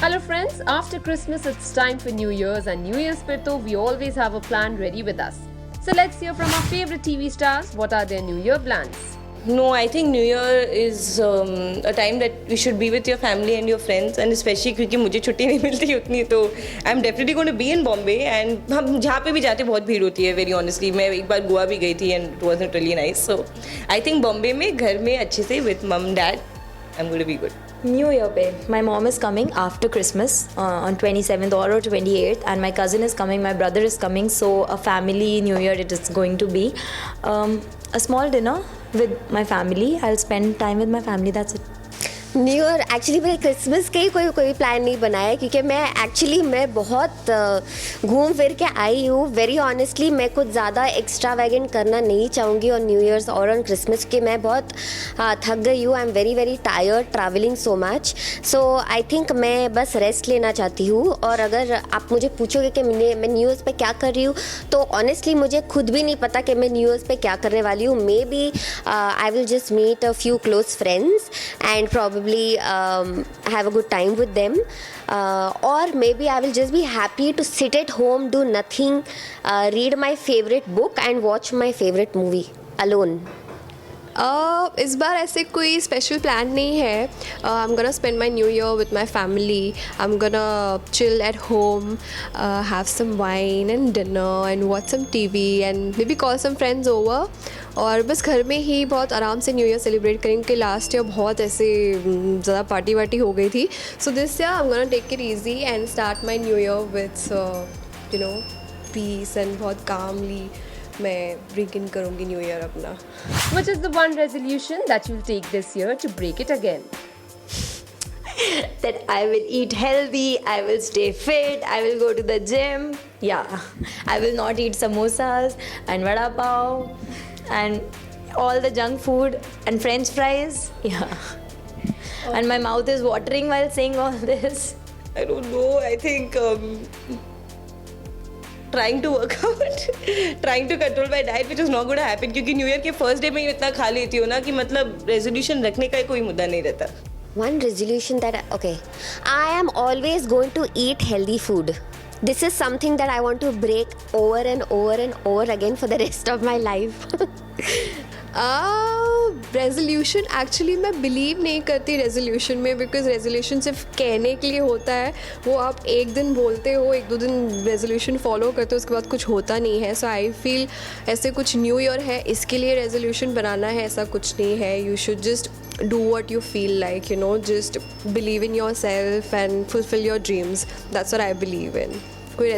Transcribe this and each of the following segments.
Hello friends, after Christmas it's time for New Year's and New Year's पे तो we always have a plan ready with us. So let's hear from our favorite TV stars what are their New Year plans. No, I think New Year is a time that we should be with your family and your friends and especially क्योंकि मुझे छुट्टी नहीं मिलती उतनी तो I'm definitely going to be in Bombay and हम जहाँ पे भी जाते बहुत भीड़ होती है very honestly मैं एक बार गोवा भी गई थी and it wasn't really nice so I think Bombay में घर में अच्छे से with mom dad I'm going to be good. New Year पे my mom is coming after Christmas on 27th or 28th and my cousin is coming, my brother is coming, so a family New Year it is going to be. A small dinner with my family. I'll spend time with my family, that's it. New year actually मैं Christmas के ही कोई plan नहीं बनाया क्योंकि मैं बहुत घूम फिर के आई हूँ. वेरी ऑनेस्टली मैं कुछ ज़्यादा एक्स्ट्रा वैगेंट करना नहीं चाहूँगी ऑन न्यू ईयर्स और ऑन क्रिसमस कि मैं बहुत थक गई हूँ. I am very very tired travelling so much. So I think मैं बस रेस्ट लेना चाहती हूँ. और अगर आप मुझे पूछोगे कि मैं न्यू ईयर्स पे क्या कर रही हूँ तो ऑनेस्टली मुझे खुद भी नहीं पता कि मैं न्यू ईयर्स पे क्या करने वाली हूँ. Maybe I will just meet a few close friends and probably have a good time with them or maybe I will just be happy to sit at home, do nothing, read my favorite book and watch my favorite movie alone. इस बार ऐसे कोई special plan नहीं है. I am gonna spend my new year with my family. I am gonna chill at home, have some wine and dinner and watch some TV and maybe call some friends over. और बस घर में ही बहुत आराम से new year celebrate करेंगे क्योंकि last year बहुत ऐसे ज़्यादा पार्टी वार्टी हो गई थी. So this year I am gonna take it easy and start my new year with you know peace and बहुत कामली मैं बिगिन करूँगी न्यू ईयर अपना. Which is the one resolution that you'll take this year to break it again? That I will eat healthy, I will stay fit, I will go to the gym. Yeah, I will not eat samosas and vada pav and all the junk food and French fries. Yeah. And my mouth is watering while saying all this. I don't know. I think trying to work out, trying to control my diet, which is not going to happen क्योंकि new year के first day में ही इतना खा लेती हूँ ना कि मतलब रेजोल्यूशन रखने का कोई मुद्दा नहीं रहता. One resolution that I am always going to eat healthy food. This is something that I want to break over and over and over again for the rest of my life. Resolution actually मैं believe नहीं करती resolution में because resolution सिर्फ कहने के लिए होता है. वो आप एक दिन बोलते हो, एक दो दिन रेजोल्यूशन फॉलो करते हो, उसके बाद कुछ होता नहीं है. सो आई फील ऐसे कुछ न्यू ईयर है इसके लिए रेजोल्यूशन बनाना है ऐसा कुछ नहीं है. You should just do what you feel like, you know, just believe in yourself and fulfill your dreams. That's what I believe in. कोई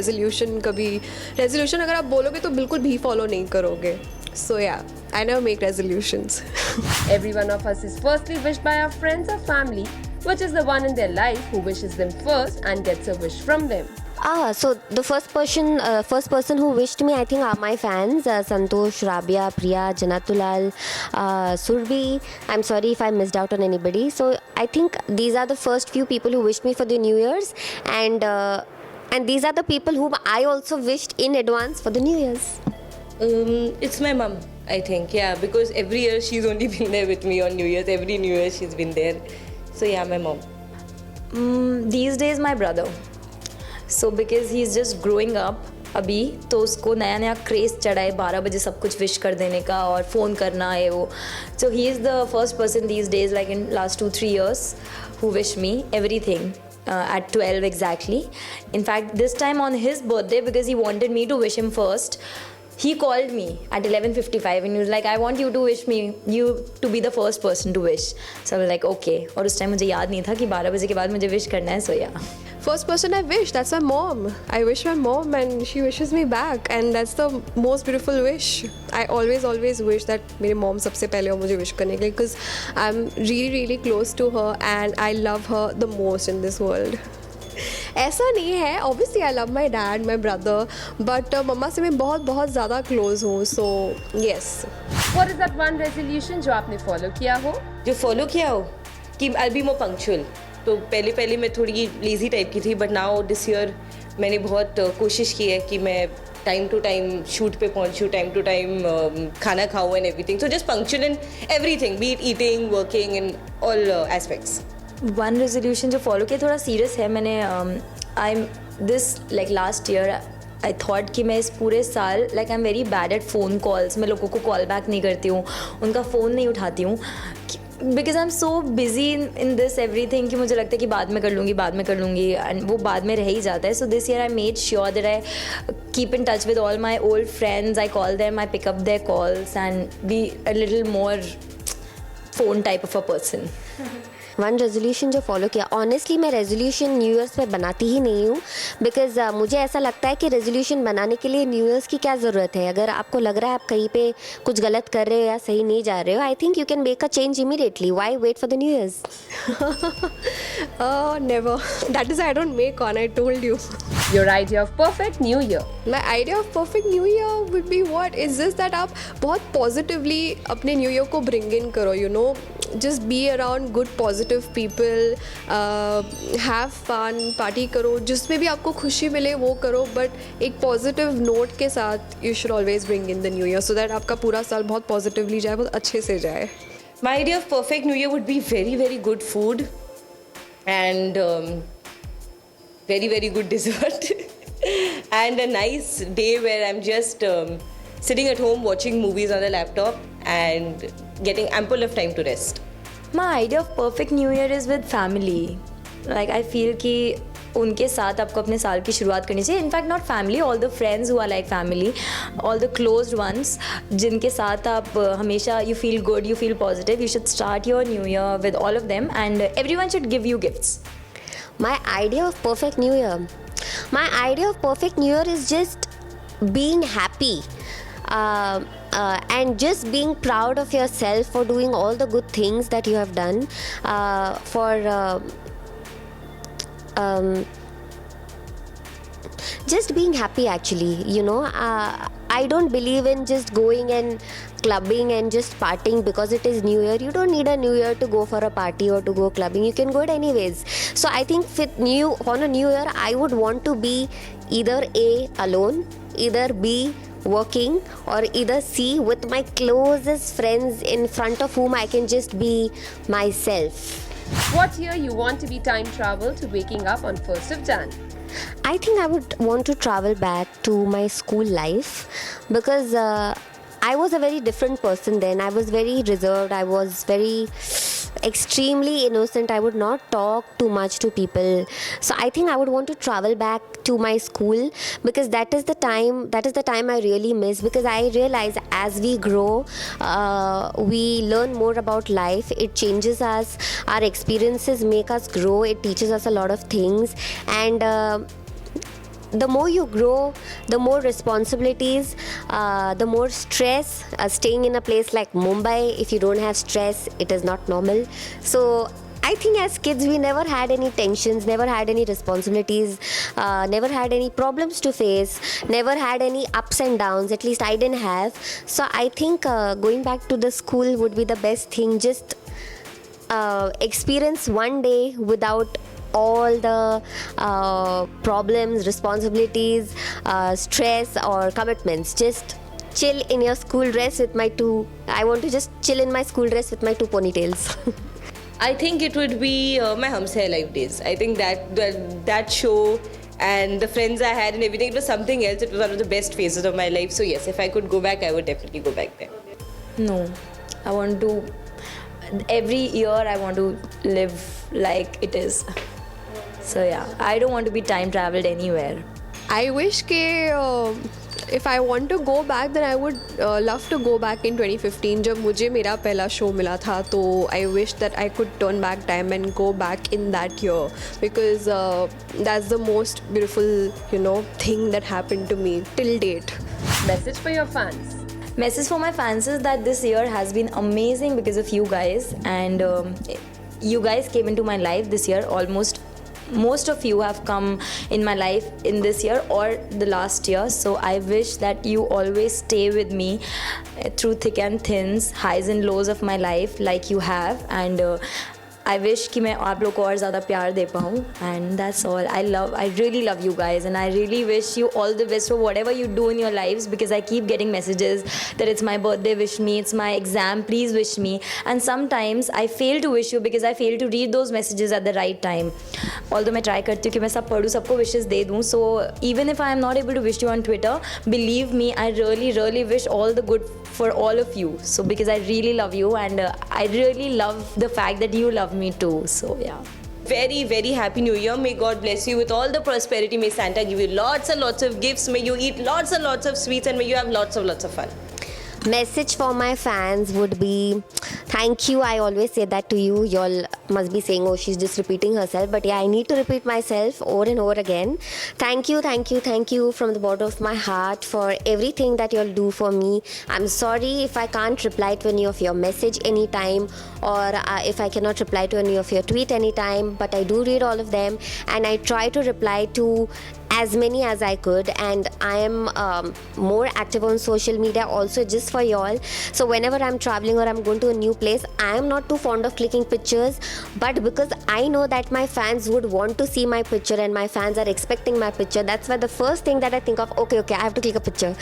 रेजोल्यूशन अगर आप बोलोगे तो बिल्कुल भी फॉलो नहीं करोगे. So yeah, I never make resolutions. Every one of us is firstly wished by our friends or family, which is the one in their life who wishes them first and gets a wish from them. So the first person who wished me, I think, are my fans, Santosh, Rabia, Priya, Janatulal, Surbi. I'm sorry if I missed out on anybody. So I think these are the first few people who wished me for the New Year's, and these are the people whom I also wished in advance for the New Year's. It's my mom, I think, yeah, because every year she's only been there with me on New Year's. Every New Year she's been there. So yeah, my mom. These days my brother. So because he's just growing up अभी तो उसको नया नया craze चढ़ा है 12 बजे सब कुछ विश कर देने का और फ़ोन करना है वो. So he is the first person these days, like in last 2-3 years, who wish me everything at 12 exactly. In fact, this time on his birthday, because he wanted me to wish him first, he called me at 11:55 and he was like, I want you to wish me, you to be the first person to wish. So I was like, okay. और उस time मुझे याद नहीं था कि 12 बजे के बाद मुझे विश करना है. So yeah. First person I wish, that's my mom. I wish my mom and she wishes me back and that's the most beautiful wish. I always wish that मेरी mom सबसे पहले हो मुझे wish करने के लिए because I'm really close to her and I love her the most in this world. ऐसा नहीं है, obviously I love my dad, my brother, but मम्मा से मैं बहुत ज़्यादा close हूँ. So yes. What is that one resolution जो आपने follow किया हो? जो फॉलो किया हो कि I'll be more punctual. तो पहले मैं थोड़ी लेज़ी टाइप की थी बट नाउ दिस ईयर मैंने बहुत कोशिश की है कि मैं टाइम टू टाइम शूट पे पहुंचूँ, टाइम टू टाइम खाना खाऊँ and everything. So just punctual in everything, B it eating, working, in all aspects. One resolution जो फॉलो किया थोड़ा सीरियस है मैंने. I am this like last year I thought कि मैं इस पूरे साल like I am very bad at phone calls. मैं लोगों को कॉल बैक नहीं करती हूँ, उनका फ़ोन नहीं उठाती हूँ, because I am so busy in this every thing कि मुझे लगता है कि बाद में कर लूँगी एंड वो बाद में रह ही जाता है. So this year I made sure that I keep in touch with all my old friends. I call them, I pick up their calls and be a little more phone type of a person. One resolution जो follow किया, honestly मैं resolution new years पे बनाती ही नहीं हूँ, because मुझे ऐसा लगता है कि रेजोल्यूशन बनाने के लिए न्यू ईयर्स की क्या ज़रूरत है. अगर आपको लग रहा है आप कहीं पे कुछ गलत कर रहे हो या सही नहीं जा रहे हो, I think you can make a change immediately. Why wait for the new years? Never. That is I don't make one. I told you. Your idea of perfect new year. My idea of perfect new year would be what? Is just that आप बहुत positively अपने new year को bring in करो, you know. Just be around good positive people, have fun, party करो, जिसमें भी आपको खुशी मिले वो करो, but एक positive note के साथ you should always bring in the new year so that आपका पूरा साल बहुत positively जाए, बहुत अच्छे से जाए. My idea of perfect New Year would be very, very good food and very, very good dessert and a nice day where I'm just sitting at home watching movies on the laptop and getting ample of time to rest. My idea of perfect new year is with family. Like I feel कि उनके साथ आपको अपने साल की शुरुआत करनी चाहिए. In fact not family, all the friends who are like family, all the closed ones जिनके साथ आप हमेशा you feel good, you feel positive. You should start your new year with all of them and everyone should give you gifts. My idea of perfect new year. My idea of perfect new year is just being happy. And just being proud of yourself for doing all the good things that you have done, just being happy actually, you know. I don't believe in just going and clubbing and just partying because it is new year. You don't need a new year to go for a party or to go clubbing. You can go it anyways. So I think on a new year I would want to be either A, alone, either B, working, or either C, with my closest friends in front of whom I can just be myself. What year you want to be time travel to waking up on 1st of Jan? I think I would want to travel back to my school life because I was a very different person then. I was very reserved. I was very extremely innocent. I would not talk too much to people. So I think I would want to travel back to my school because that is the time I really miss, because I realize as we grow, we learn more about life. It changes us. Our experiences make us grow. It teaches us a lot of things, and the more you grow, the more responsibilities, the more stress. Staying in a place like Mumbai, if you don't have stress, it is not normal. So I think as kids we never had any tensions, never had any responsibilities, never had any problems to face, never had any ups and downs. At least I didn't have. So I think going back to the school would be the best thing. Just experience one day without all the problems, responsibilities, stress or commitments. Just chill in your school dress with my two. I want to just chill in my school dress with my two ponytails. I think it would be my Humse Hai Life days. I think that show and the friends I had and everything, it was something else. It was one of the best phases of my life. So yes, if I could go back, I would definitely go back there. No, I want to. Every year I want to live like it is. So yeah, I don't want to be time traveled anywhere. I wish if I want to go back, then I would love to go back in 2015 जब मुझे मेरा पहला show मिला था. तो I wish that I could turn back time and go back in that year, because that's the most beautiful, thing that happened to me till date. Message for your fans. Message for my fans is that this year has been amazing because of you guys, and you guys came into my life this year. Most of you have come in my life in this year or the last year. So I wish that you always stay with me through thick and thins, highs and lows of my life like you have. And I wish कि मैं आप लोग को और ज़्यादा प्यार दे पाऊँ and that's all. I really love you guys and I really wish you all the best for whatever you do in your lives because I keep getting messages that it's my birthday, wish me, it's my exam, please wish me, and sometimes I fail to wish you because I fail to read those messages at the right time. Although मैं try करती हूँ कि मैं सब पढ़ूँ, सबको wishes दे दूँ. So even if I am not able to wish you on Twitter, believe me, I really wish all the good for all of you. So because I really love you and I really love the fact that you love me too. So yeah. Very, very happy New Year. May God bless you with all the prosperity. May Santa give you lots and lots of gifts. May you eat lots and lots of sweets and may you have lots of fun. Message for my fans would be thank you. I always say that to you. Y'all must be saying, oh, she's just repeating herself. But yeah, I need to repeat myself over and over again. Thank you from the bottom of my heart for everything that y'all do for me. I'm sorry if I can't reply to any of your message anytime or if I cannot reply to any of your tweet anytime. But I do read all of them and I try to reply to as many as I could, and I am more active on social media also just for y'all. So whenever I'm traveling or I'm going to a new place, I am not too fond of clicking pictures, but because I know that my fans would want to see my picture and my fans are expecting my picture, that's why the first thing that I think of, okay, I have to click a picture.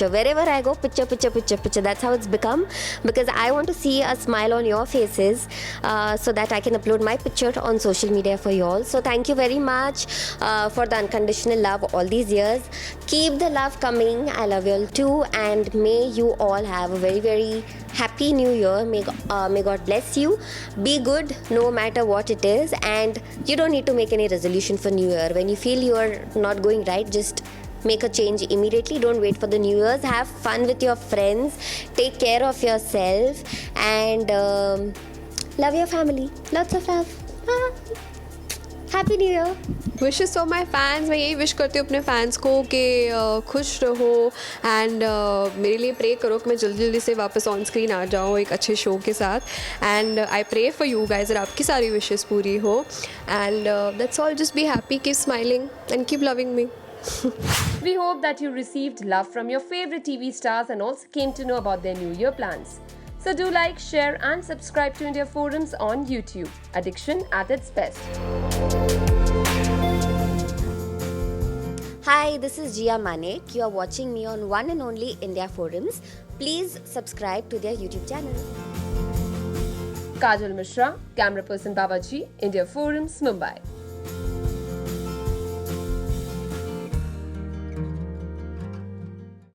Wherever I go, picture. That's how it's become, because I want to see a smile on your faces so that I can upload my picture on social media for y'all. So thank you very much for the unconditional love all these years. Keep the love coming. I love you all too, and may you all have a very, very happy new year. May God bless you. Be good no matter what it is, and you don't need to make any resolution for new year. When you feel you are not going right, just make a change immediately. Don't wait for the new year's. Have fun with your friends, take care of yourself, and love your family. Lots of love. Happy new year. Wishes for my fans. मैं यही wish करती हूँ अपने fans को कि खुश रहो and मेरे लिए प्रे करो कि मैं जल्दी से वापस ऑन स्क्रीन आ जाऊँ एक अच्छे शो के साथ. And I pray for you guys, आपकी सारी विशेस पूरी हो. And that's all. Just be happy, keep smiling and keep loving me. We hope that you received love from your favorite TV stars and also came to know about their New Year plans. So do like, share and subscribe to India Forums on YouTube. Addiction at its best. Hi, this is Jia Manek. You are watching me on one and only India Forums. Please subscribe to their YouTube channel. Kajal Mishra, camera person Babaji, India Forums, Mumbai.